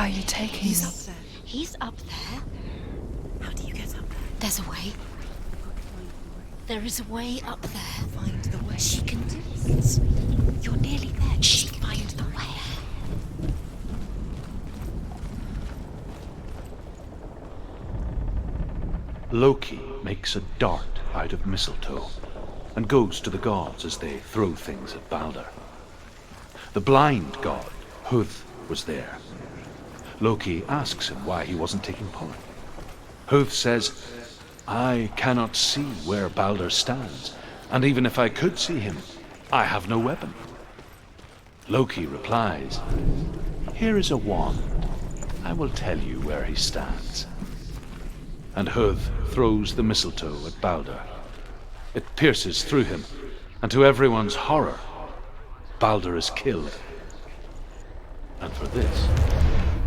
are you taking me? He's up there. He's up there. How do you get up there? There's a way. There is a way up there. Find the way. She can do it. You're nearly there. She can find the way. Loki makes a dart out of mistletoe and goes to the gods as they throw things at Balder. The blind god, Huth, was there. Loki asks him why he wasn't taking part. Huth says, "I cannot see where Balder stands, and even if I could see him, I have no weapon." Loki replies, "Here is a wand. I will tell you where he stands." And Huth throws the mistletoe at Balder. It pierces through him, and to everyone's horror, Balder is killed. And for this,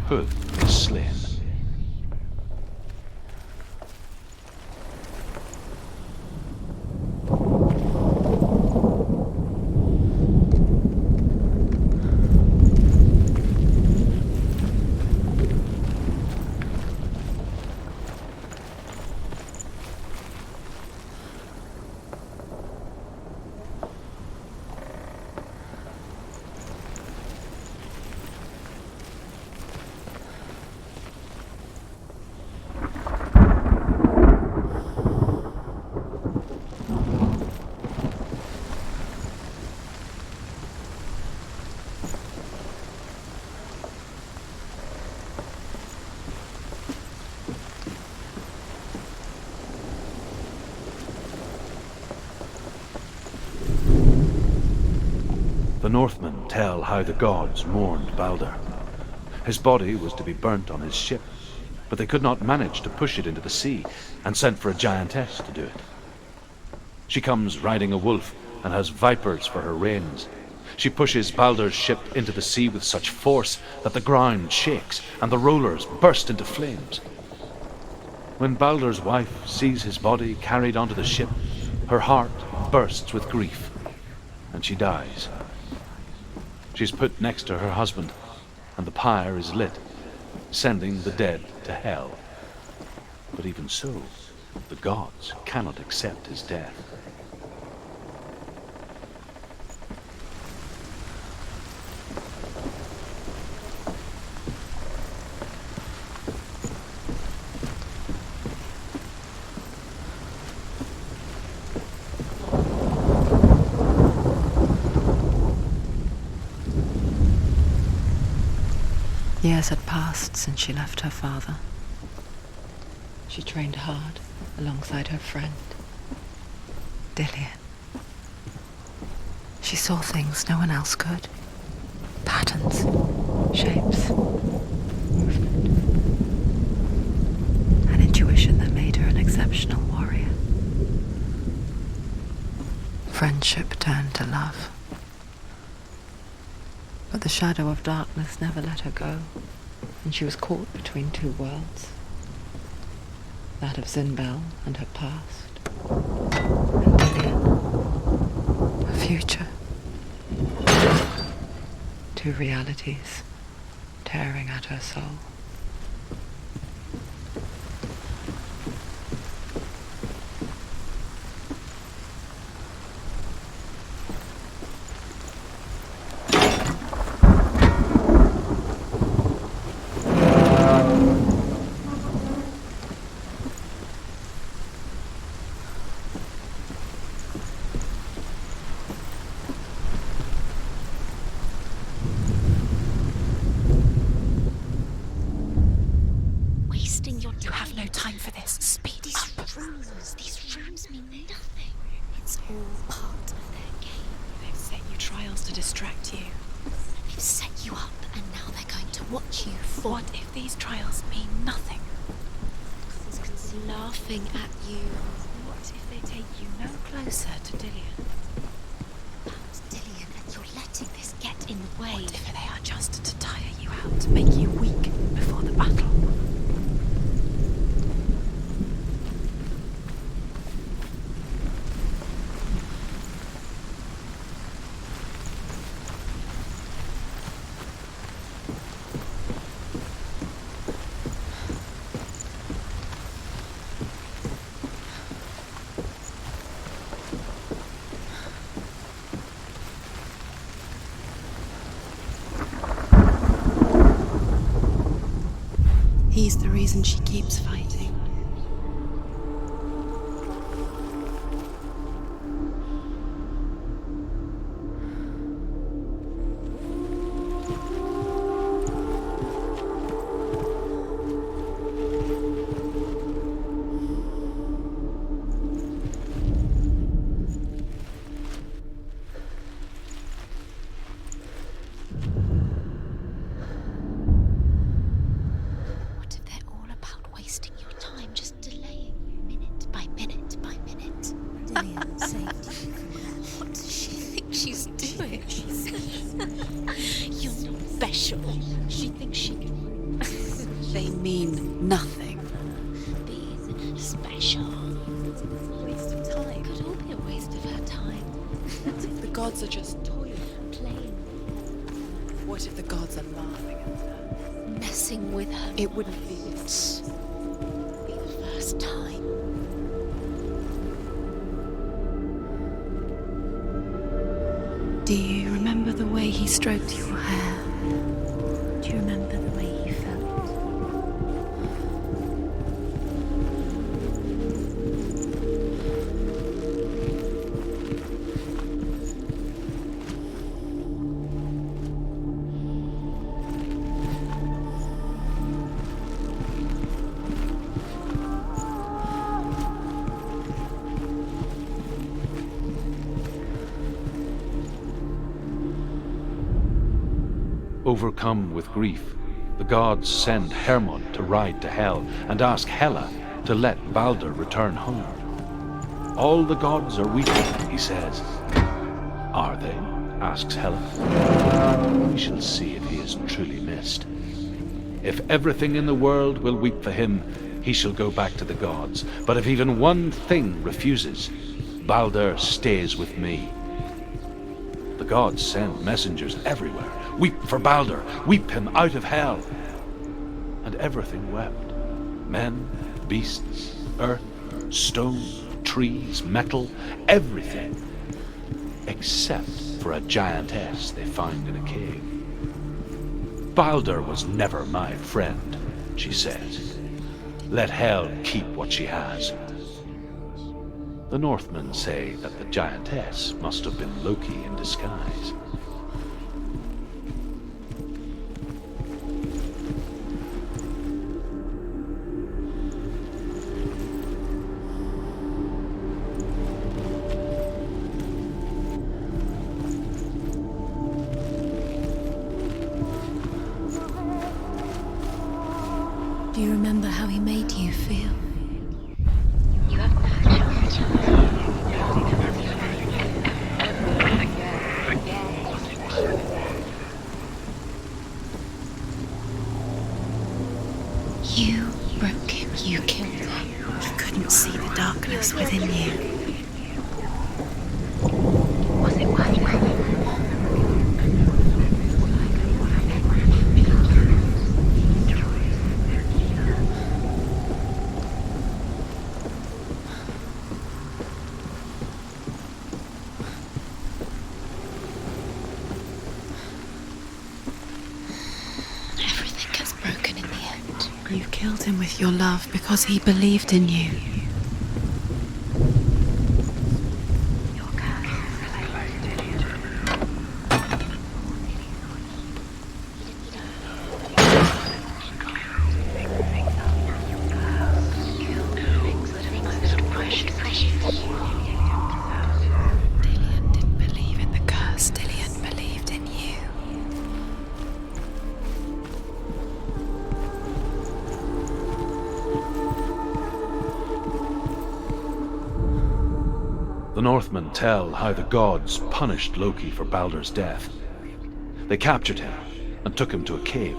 Huth is slain. The Northmen tell how the gods mourned Balder. His body was to be burnt on his ship, but they could not manage to push it into the sea, and sent for a giantess to do it. She comes riding a wolf and has vipers for her reins. She pushes Balder's ship into the sea with such force that the ground shakes and the rollers burst into flames. When Balder's wife sees his body carried onto the ship, her heart bursts with grief, and she dies. She's put next to her husband, and the pyre is lit, sending the dead to hell. But even so, the gods cannot accept his death. Years had passed since she left her father. She trained hard alongside her friend, Dillian. She saw things no one else could. Patterns, shapes, movement. An intuition that made her an exceptional warrior. Friendship turned to love. But the shadow of darkness never let her go, and she was caught between two worlds. That of Zinbel and her past, and Dillian, her future. Two realities tearing at her soul. These rooms mean nothing. It's all part of their game. They've set you trials to distract you. They've set you up, and now they're going to watch you fall. What if these trials mean nothing? Laughing at you. What if they take you no closer to Dillian? About Dillian, and you're letting this get in the way. What if they are just to tire you out, to make you weak before the battle? reason she keeps fighting. What if they're all about wasting your time, just delaying you minute by minute by minute? Dillian saved you from them. What does she think she's doing? You're not special. She thinks she can They mean nothing. be special. Waste of time. Could all be a waste of her time. What if the gods are just toying? Playing, What if the gods are laughing at her? messing with her. It wouldn't be this. Be the first time. Do you remember the way he stroked your hair? Do you remember the way you felt? Overcome with grief, the gods send Hermod to ride to Hell and ask Hela to let Balder return home. All the gods are weeping, he says. Are they? Asks Hela. We shall see if he is truly missed. If everything in the world will weep for him, he shall go back to the gods. But if even one thing refuses, Balder stays with me. The gods send messengers everywhere. Weep for Balder, weep him out of Hell. And everything wept. Men, beasts, earth, stone, trees, metal, everything. Except for a giantess they found in a cave. Balder was never my friend, she says. Let Hell keep what she has. The Northmen say that the giantess must have been Loki in disguise. Do you remember how he made you feel? You broke him. You killed him. You couldn't see the darkness within you. Was it worth it? Everything gets broken in the end. You killed him with your love because he believed in you. Dillian didn't believe in the curse. Dillian believed in you. The Northmen tell how the gods punished Loki for Balder's death. They captured him and took him to a cave.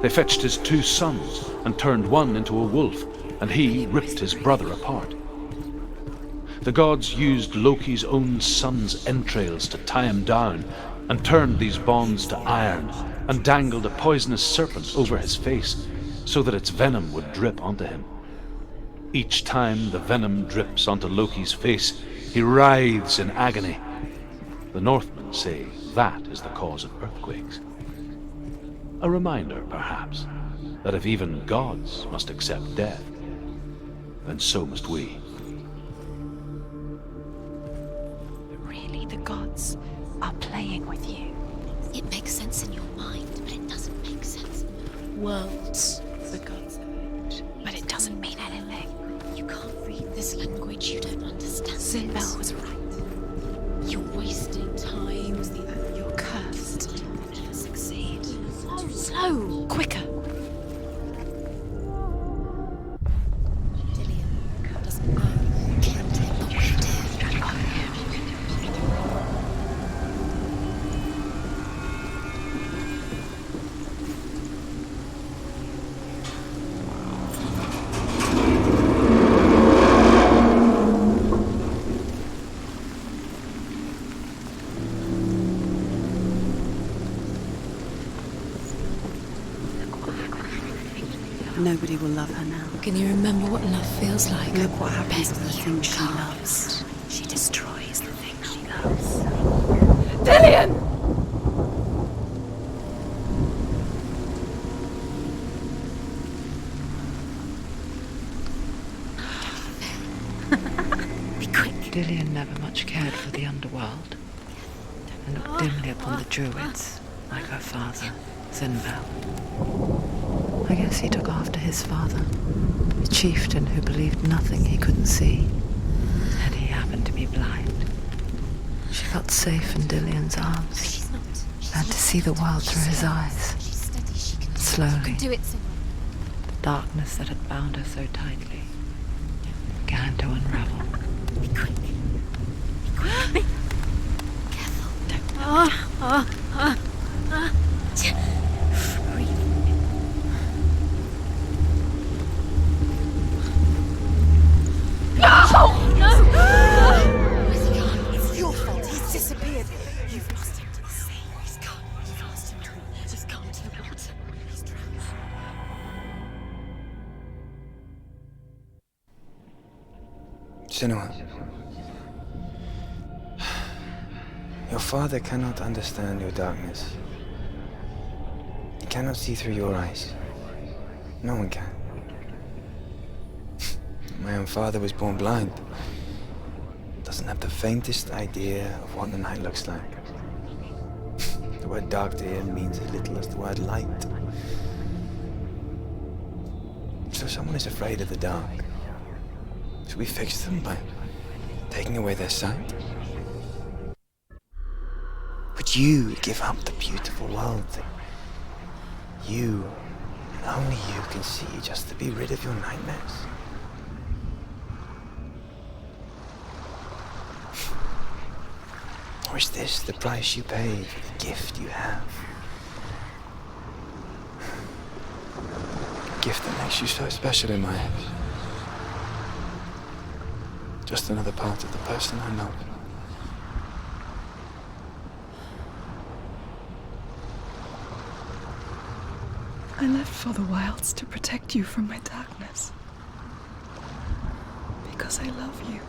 They fetched his 2 sons and turned one into a wolf, and he ripped his brother apart. The gods used Loki's own son's entrails to tie him down and turned these bonds to iron and dangled a poisonous serpent over his face so that its venom would drip onto him. Each time the venom drips onto Loki's face, he writhes in agony. The Northmen say that is the cause of earthquakes. A reminder, perhaps, that if even gods must accept death, then so must we. Really, the gods are playing with you. It makes sense in your mind, but it doesn't make sense in the worlds. The gods are it, but it doesn't mean anything. You can't read this language, you don't understand Sinbel it. was right. You're wasting time. You're cursed. You'll never succeed. Slow! Quicker! Dillian doesn't know who killed him, but we do. Nobody will love her now. Can you remember what love feels like? Look what happens to the things she can't. loves. She destroys the thing she loves. Dillian! Be quick. Dillian never much cared for the underworld and looked dimly upon the druids like her father, Senua. I guess he took after his father, a chieftain who believed nothing he couldn't see, and he happened to be blind. She felt safe in Dillian's arms, She's not. and to see the world through his eyes. She's steady. She can do it. You Slowly, can do it, Senua. the darkness that had bound her so tightly began to unravel. Be quick. Be quick. Careful. Don't. Breathe. It's your fault. He's disappeared. You've lost him to the sea. He's gone. You've lost him. He's gone to the water. He's drowned. Senua, your father cannot understand your darkness. He cannot see through your eyes. No one can. My own father was born blind. Doesn't have the faintest idea of what the night looks like. The word dark to him means as little as the word light. So someone is afraid of the dark. Should we fix them by taking away their sight? Would you give up the beautiful world that you, and only you, can see just to be rid of your nightmares? Or is this the price you pay for the gift you have? A gift that makes you so special in my eyes. Just another part of the person I love. I left for the wilds to protect you from my darkness. Because I love you.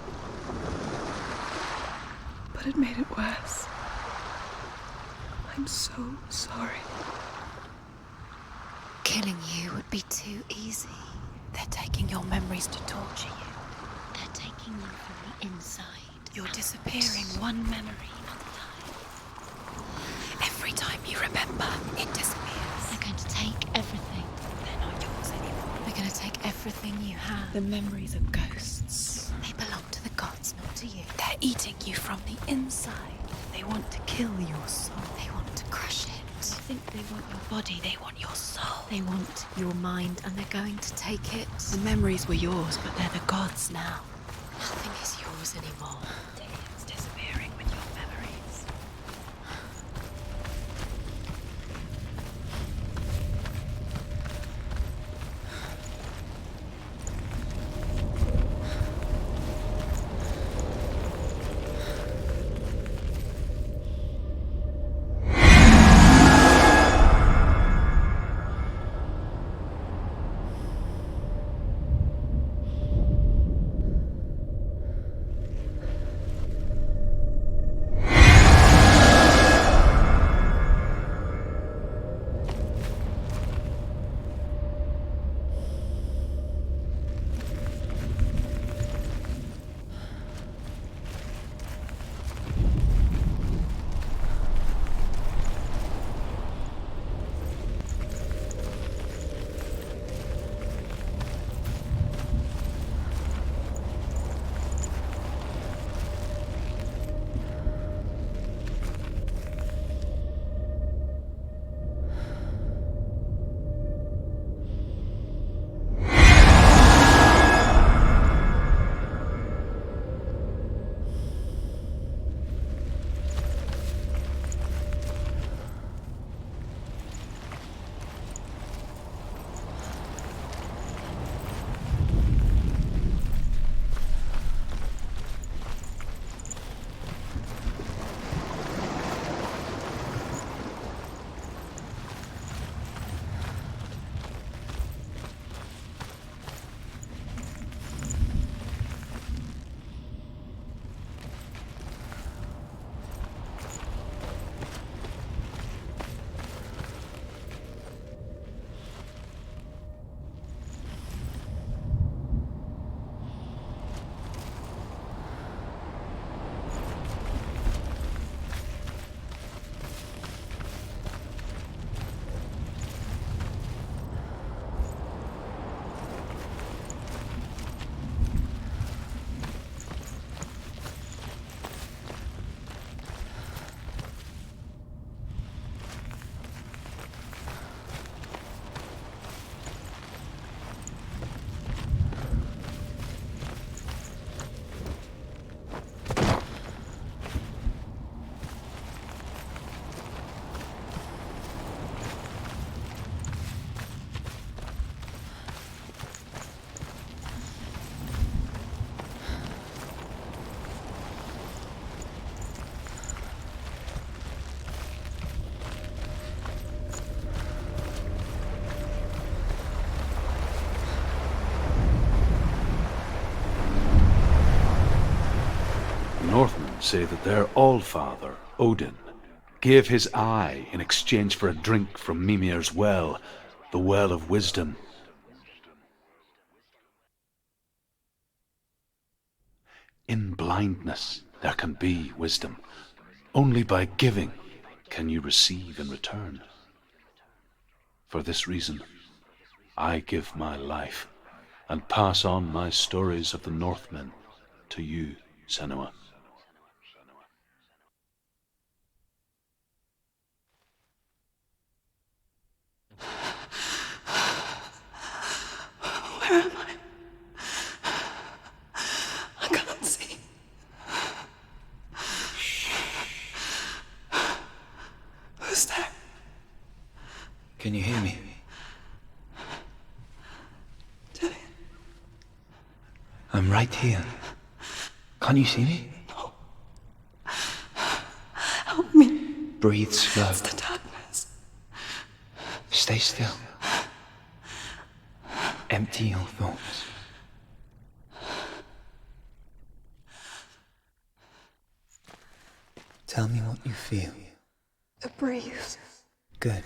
But it made it worse. I'm so sorry. Killing you would be too easy. They're taking your memories to torture you. They're taking you from the inside. You're disappearing one memory at a time. Every time you remember, it disappears. They're going to take everything. They're not yours anymore. They're going to take everything you have. The memories are ghosts. They belong to the gods, not to you. They're eating you from the inside. They want to kill your soul. They want to crush it. They think they want your body, they want your soul. They want your mind, and they're going to take it. The memories were yours, but they're the gods now. Nothing is yours anymore. Dillian's disappearing with your memories. say that their all-father, Odin, gave his eye in exchange for a drink from Mimir's well, the Well of Wisdom. In blindness there can be wisdom. Only by giving can you receive in return. For this reason, I give my life and pass on my stories of the Northmen to you, Senua. Where am I? I can't see. Who's there? Can you hear me? Dillian. I'm right here. Can't you see me? Help me. Breathe slow. It's the darkness. Stay still. Empty your thoughts. Tell me what you feel. A breeze. Good.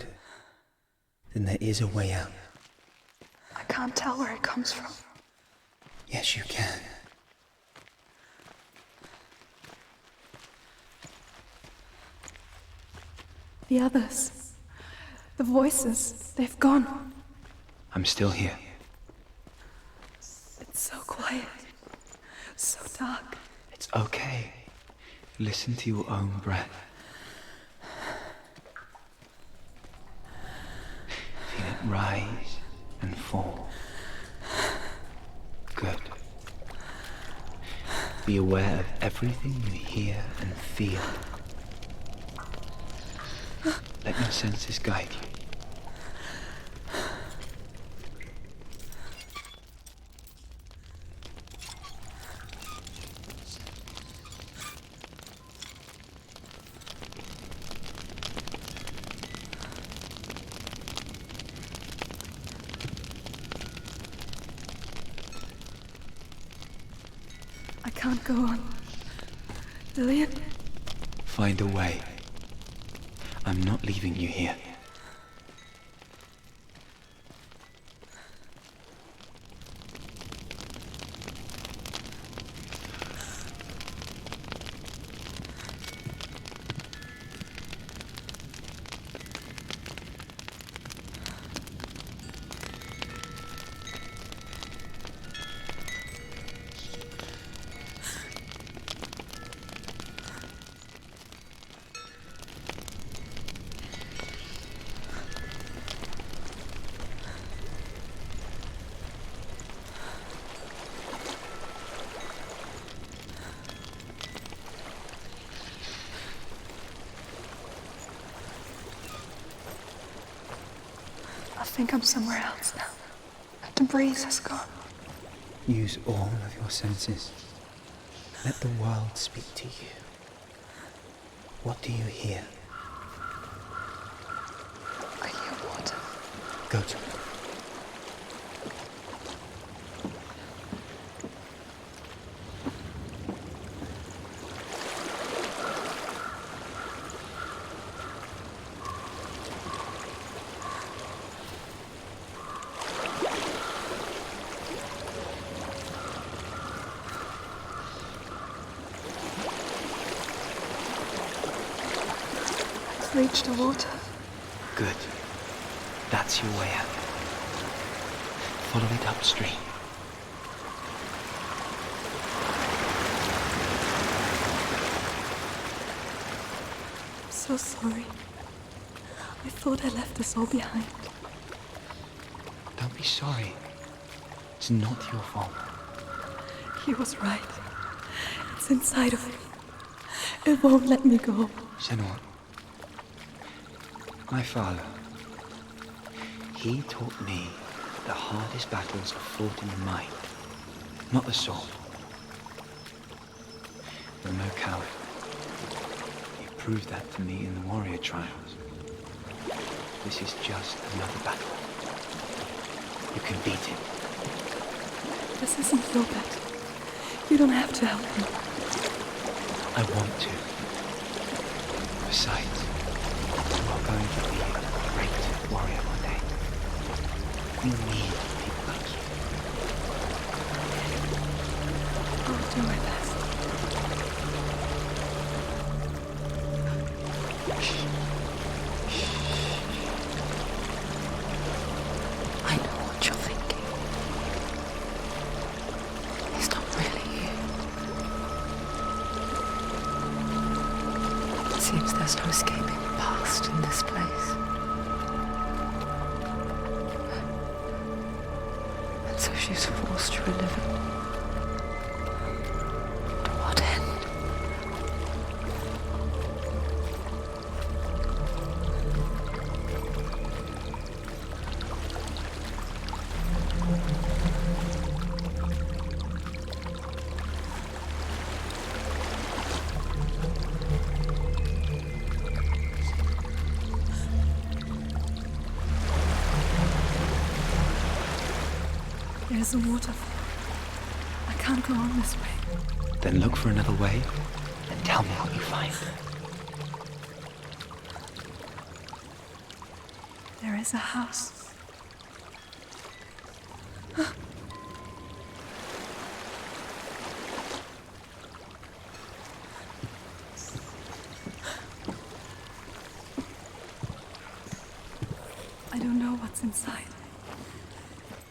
Then there is a way out. I can't tell where it comes from. Yes, you can. The others. The voices. They've gone. I'm still here. It's so quiet. So dark. It's okay. Listen to your own breath. Feel it rise and fall. Good. Be aware of everything you hear and feel. Let your senses guide you. I can't go on. Dillian? Find a way. I'm not leaving you here. I think I'm somewhere else now. The breeze has gone. Use all of your senses. Let the world speak to you. What do you hear? I hear water. Go to it. Reach the water. Good. That's your way out. Follow it upstream. I'm so sorry. I thought I left us all behind. Don't be sorry. It's not your fault. He was right. It's inside of me. It won't let me go. Senua. My father, he taught me the hardest battles are fought in the mind, not the sword. You're no coward. You proved that to me in the warrior trials. This is just another battle. You can beat it. This isn't your battle. You don't have to help me. I want to. Besides, you are going to be a great warrior one day. You need people like you. I'll do my best. I know what you're thinking. It's not really you. It seems there's no escaping the past in this place. And so she's forced to relive it. To what end? There's a waterfall. I can't go on this way. Then look for another way and tell me what you find. There is a house. I don't know what's inside.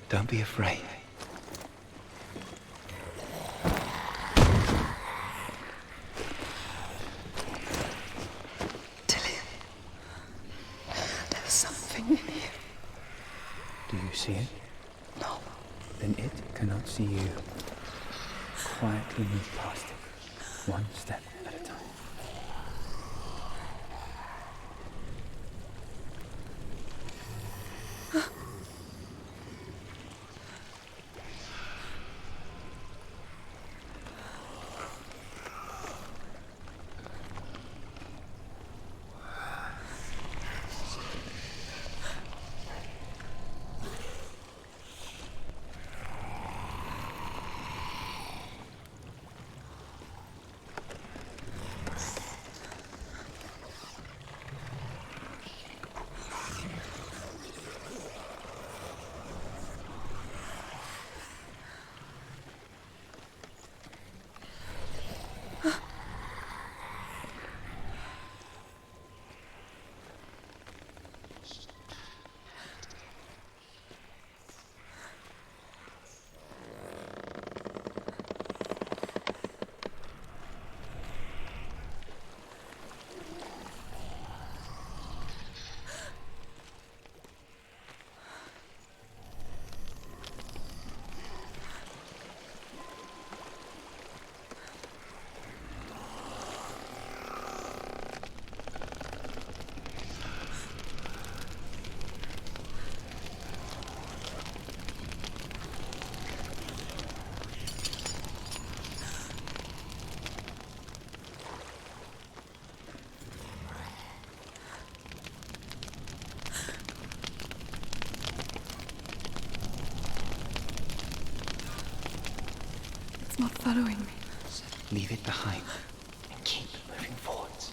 Don't be afraid. There's something in here. Do you see it? No. Then it cannot see you. Quietly move past it, one step at a time. It's not following me. Leave it behind and keep moving forwards.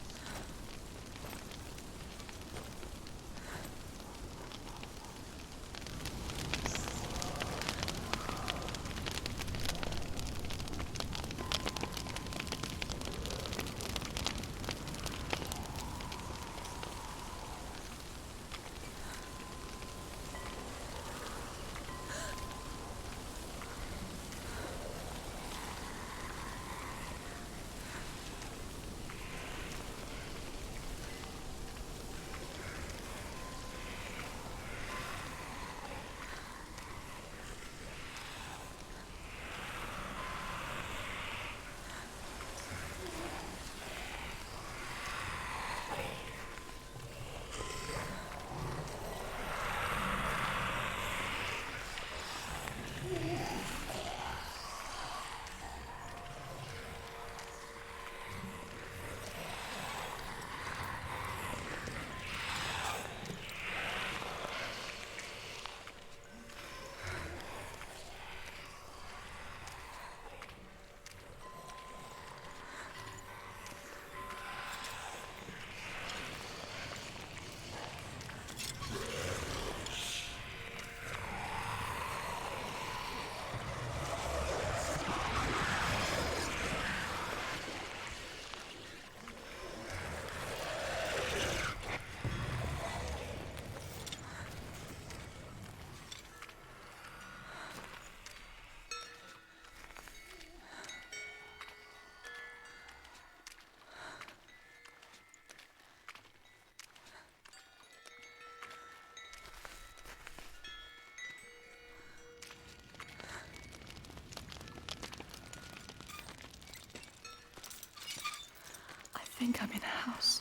think I'm in a house.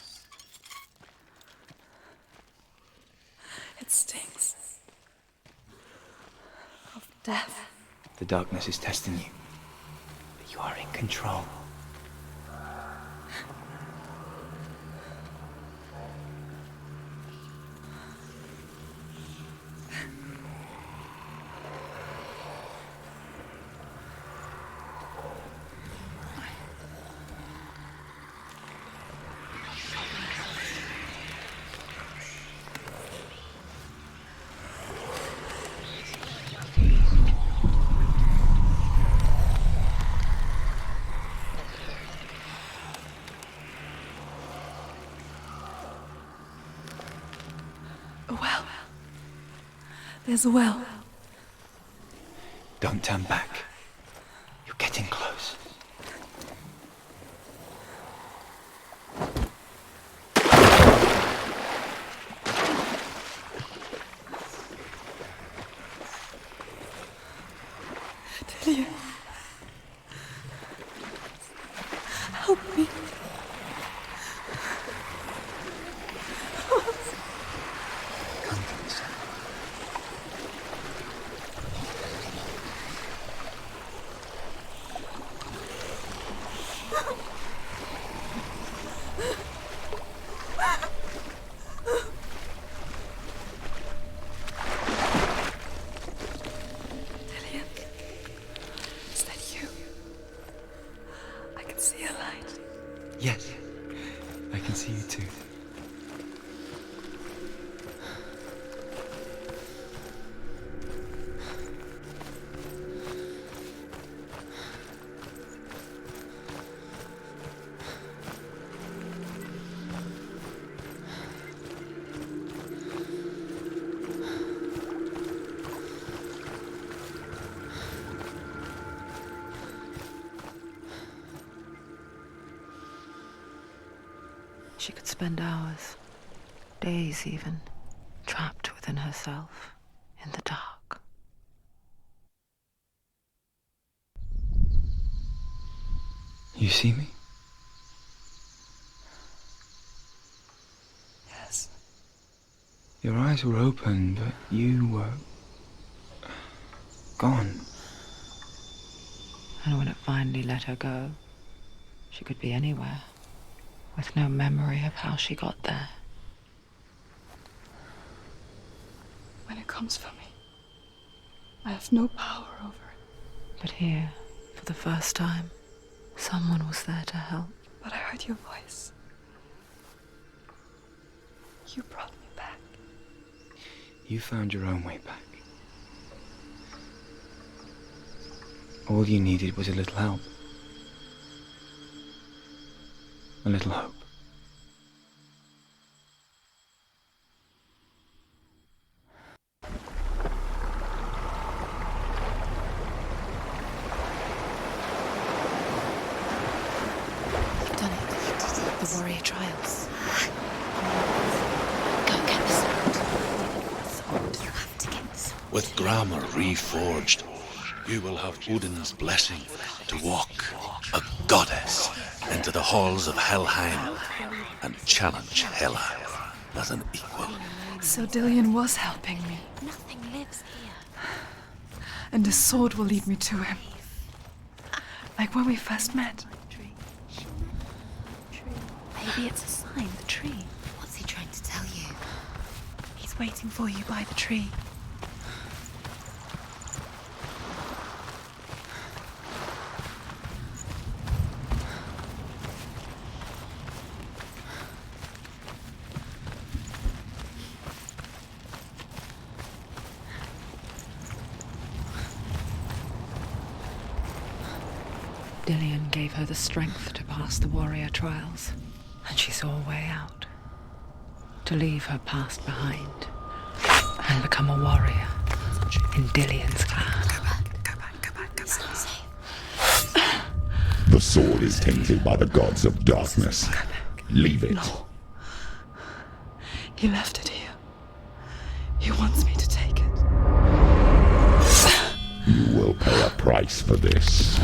It stinks of death. The darkness is testing you. But you are in control. A well. There's a well. Don't turn back. You're getting close. Dillian. Help me. Come to me, son. Dillian. Is that you? I can see a light. Yes, I can see you too. She could spend hours, days even, trapped within herself, in the dark. You see me? Yes. Your eyes were open, but you were gone. And when it finally let her go, she could be anywhere, with no memory of how she got there. When it comes for me, I have no power over it. But here, for the first time, someone was there to help. But I heard your voice. You brought me back. You found your own way back. All you needed was a little help. A little hope. You've done it. You did it. The warrior trials. Go get the sword. You have to get the sword. With grammar reforged, you will have Odin's blessing to walk, a goddess, into the halls of Helheim and challenge Hela as an equal. So Dillian was helping me, Nothing lives here. and the sword will lead me to him. Like when we first met. Maybe it's a sign, the tree. What's he trying to tell you? He's waiting for you by the tree. Dillian gave her the strength to pass the warrior trials, and she saw a way out. To leave her past behind and become a warrior in Dillian's clan. The sword is tainted by the gods of darkness. Leave it. No. He left it here. He wants me to take it. You will pay a price for this.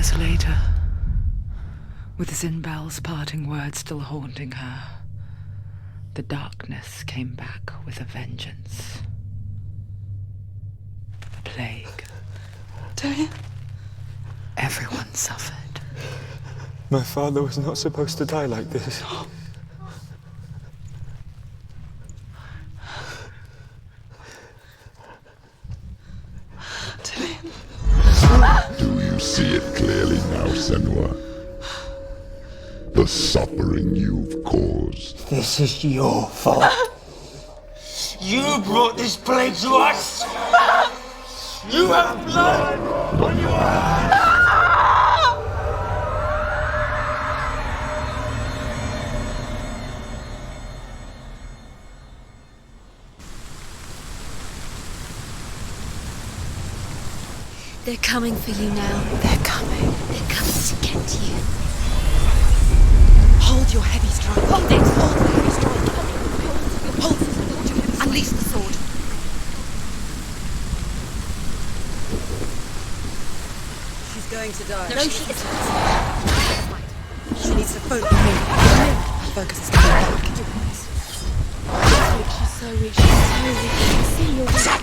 years later, with Zinbel's parting words still haunting her, the darkness came back with a vengeance. The plague. Darian? Everyone suffered. My father was not supposed to die like this. Do you see it clearly now, Senua? The suffering you've caused. This is your fault. You brought this plague to us! You have blood on your hands! They're coming for you now. They're coming. They're coming to get you. Hold your heavy strike. Hold it! Hold the heavy strike. Hold it! Unleash the sword. She's going to die. No, she isn't. She needs to focus me. Her focus is coming back. She's so weak. She's so weak. I can see you're weak.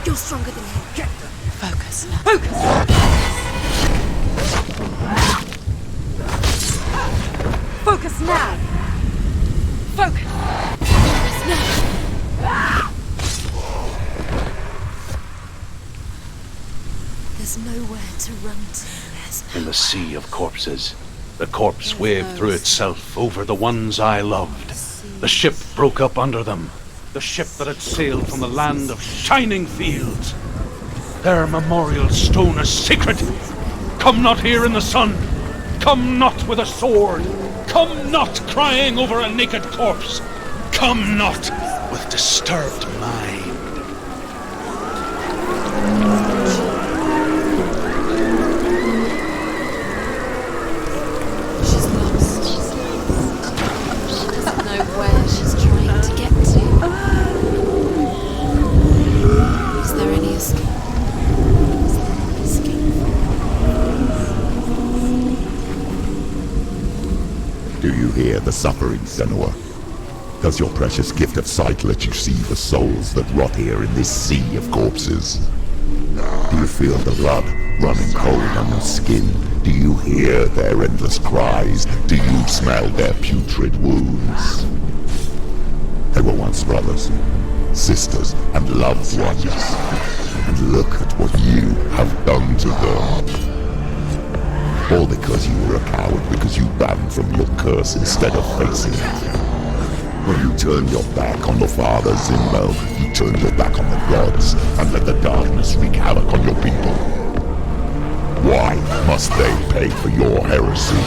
You're stronger than him. Get them. Focus now. Focus! Focus now! Focus! Focus now. There's nowhere to run to. There's In the sea of corpses, the corpse waved through itself over the ones I loved. The ship broke up under them. The ship that had sailed from the land of shining fields. Their memorial stone is sacred. Come not here in the sun. Come not with a sword. Come not crying over a naked corpse. Come not with disturbed mind. She's lost. She doesn't know where she's trying to get to. Is there any escape? Is there any escape? Do you hear the suffering, Senua? Does your precious gift of sight let you see the souls that rot here in this sea of corpses? Do you feel the blood running cold on your skin? Do you hear their endless cries? Do you smell their putrid wounds? They were once brothers, sisters, and loved ones. And look at what you have done to them. All because you were a coward, because you ran from your curse instead of facing it. When you turned your back on the Father Zinbel, you turned your back on the gods, and let the darkness wreak havoc on your people. Why must they pay for your heresy?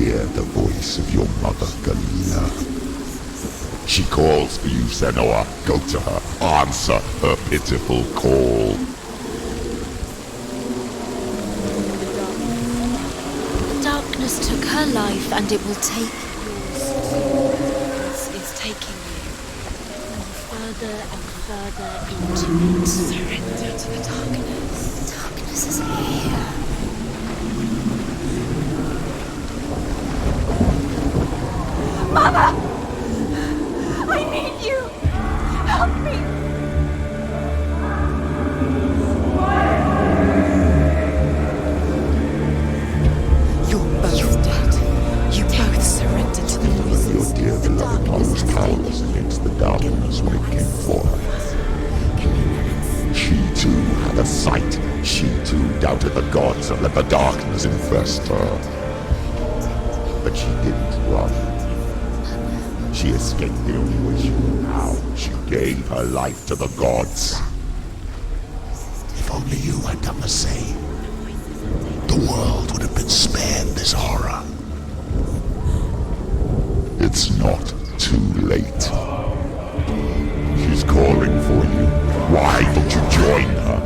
hear the voice of your mother, Galena. She calls for you, Senua. Go to her. Answer her pitiful call. The darkness took her life, and it will take yours. It's taking you further and further into it. Surrender to the darkness. The darkness is here. Mama! I need you! Help me! You're both dead. You both surrendered to the voices. Your dear beloved one was powerless against the darkness when it came for her. She too had a sight. She too doubted the gods and let the darkness infest her. But she didn't run. She escaped the only way she knew how. She gave her life to the gods. If only you had done the same, the world would have been spared this horror. It's not too late. She's calling for you. Why don't you join her?